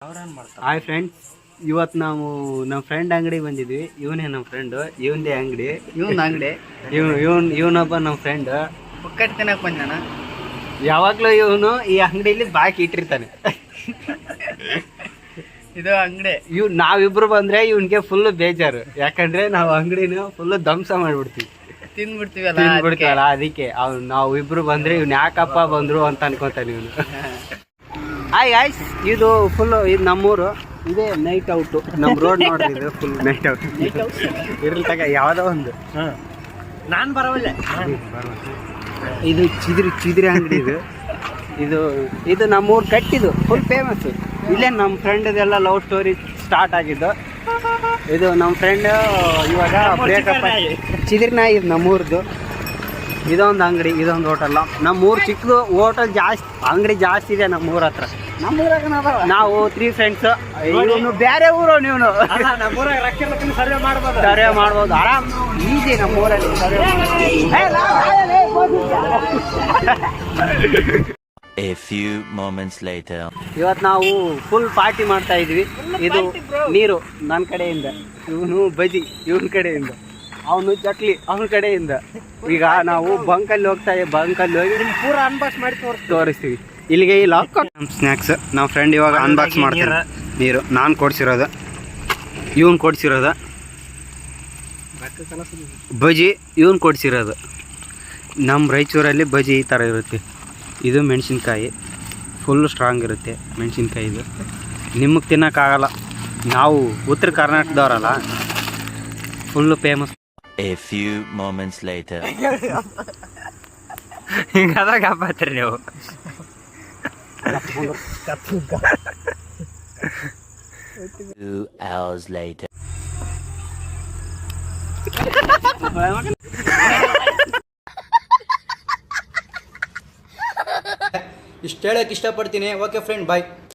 Hi friends, ಇವತ್ತು ನಾವು ನಮ್ಮ ಫ್ರೆಂಡ್ ಅಂಗಡಿಗೆ ಬಂದಿದ್ವಿ. ಇವನೇ ನಮ್ಮ ಫ್ರೆಂಡು, ಇವಂದೇ ಅಂಗಡಿ. ಇವನೊಬ್ಬ ನಮ್ಮ ಫ್ರೆಂಡ್. ಒಕ್ಕಟ್ಟು ತಿನ್ನಕ್ ಬಂದಾನ. ಯಾವಾಗಲೂ ಇವನು ಈ ಅಂಗಡಿಯಲ್ಲಿ ಬಾಕಿ ಇಟ್ಟಿರ್ತಾನೆ. ಇದು ಅಂಗಡಿ. ನಾವಿಬ್ರು ಬಂದ್ರೆ ಇವನ್ಗೆ ಫುಲ್ ಬೇಜಾರು. ಯಾಕಂದ್ರೆ ನಾವು ಅಂಗಡಿನ ಫುಲ್ ಧ್ವಂಸ ಮಾಡ್ಬಿಡ್ತೀವಿ, ತಿಂದ್ಬಿಡ್ತೀವಲ್ಲ. ಅದಕ್ಕೆ ನಾವು ಇಬ್ರು ಬಂದ್ರೆ ಇವ್ನು ಯಾಕಪ್ಪ ಬಂದ್ರು ಅಂತ ಅನ್ಕೊಂತಾನೆ ಇವನು. ಹಾಯ್ ಗಾಯ್ಸ್, ಇದು ಫುಲ್ ಇದು ನಮ್ಮೂರು. ಇದೇ ನೈಟ್ ಔಟು. ನಮ್ಮ ರೋಡ್ ನೋಡ್ರಿ, ಇದು ಫುಲ್ ನೈಟ್ ಔಟ್. ಇರ್ಲಿ ತಗ, ಯಾವುದೋ ಒಂದು ನಾನು ಬರೋಲ್ಲ. ಇದು ಚಿದ್ರಿ ಅಂಗಡಿ. ಇದು ನಮ್ಮೂರು ಕಟ್ಟಿದ್ದು ಫುಲ್ ಫೇಮಸ್. ಇಲ್ಲೇ ನಮ್ಮ ಫ್ರೆಂಡ್ದೆಲ್ಲ ಲವ್ ಸ್ಟೋರಿ ಸ್ಟಾರ್ಟ್ ಆಗಿದ್ದು. ಇದು ನಮ್ಮ ಫ್ರೆಂಡ್ ಇವಾಗ ಬ್ರೇಕಪ್ ಚಿದ್ರಿ ನಾಯಿ. ಇದು ನಮ್ಮೂರ್ದು. ಇದೊಂದು ಅಂಗಡಿ, ಇದೊಂದು ಹೋಟೆಲ್. ನಮ್ಮೂರು ಚಿಕ್ಕದು, ಹೋಟೆಲ್ ಜಾಸ್ತಿ, ಅಂಗಡಿ ಜಾಸ್ತಿ ಇದೆ ನಮ್ಮೂರ ಹತ್ರ. ನಾವು 3 ಫ್ರೆಂಡ್ಸ್. ಇವನು ಬೇರೆ ಊರು, ನೀವು ಸರ್ವೆ ಮಾಡ್ಬೋದು ಆರಾಮ್, ಈಸಿ ನಮ್ಮೂರಲ್ಲಿ survey. A few moments later. ಇವತ್ತು ನಾವು ಫುಲ್ ಪಾರ್ಟಿ ಮಾಡ್ತಾ ಇದ್ವಿ. ಇದು ನೀರು ನನ್ನ ಕಡೆಯಿಂದ, ಇವನು ಬಜಿ ಇವನ ಕಡೆಯಿಂದ, ಅವನು ಚಕ್ಲಿ ಅವನ ಕಡೆಯಿಂದ. ಈಗ ನಾವು ಬಂಕಲ್ಲಿ ಹೋಗಿ ಪೂರ ಅನ್ಬಾಕ್ಸ್ ಮಾಡಿ ತೋರಿಸ್ತೀವಿ. ಇಲ್ಲಿಗೆ ಈ ಲಾಕ್ ನಮ್ಮ ಸ್ನ್ಯಾಕ್ಸ್. ನಮ್ಮ ಫ್ರೆಂಡ್ ಇವಾಗ ಅನ್ಬಾಕ್ಸ್ ಮಾಡ್ತಾರೆ. ನೀರು ನಾನು ಕೊಡ್ಸಿರೋದು, ಇವನು ಕೊಡ್ಸಿರೋದು. ಬಜಿ ಇವನು ಕೊಡ್ಸಿರೋದು. ನಮ್ಮ ರಾಯಚೂರಲ್ಲಿ ಬಜಿ ಈ ಥರ ಇರುತ್ತೆ. ಇದು ಮೆಣಸಿನ್ಕಾಯಿ ಫುಲ್ ಸ್ಟ್ರಾಂಗ್ ಇರುತ್ತೆ. ಮೆಣಸಿನ್ಕಾಯಿ ಇದು ನಿಮಗೆ ತಿನ್ನೋಕ್ಕಾಗಲ್ಲ, ನಾವು ಉತ್ತರ ಕರ್ನಾಟಕದವರಲ್ಲ, full famous. A few moments later. ಹಿಂಗಾದಾಗ ಹಬ್ಬತ್ರಿ ನೀವು. 2 hours later. ಇಷ್ಟು ಹೇಳಕ್ಕೆ ಇಷ್ಟಪಡ್ತೀನಿ. ಓಕೆ ಫ್ರೆಂಡ್, ಬಾಯ್.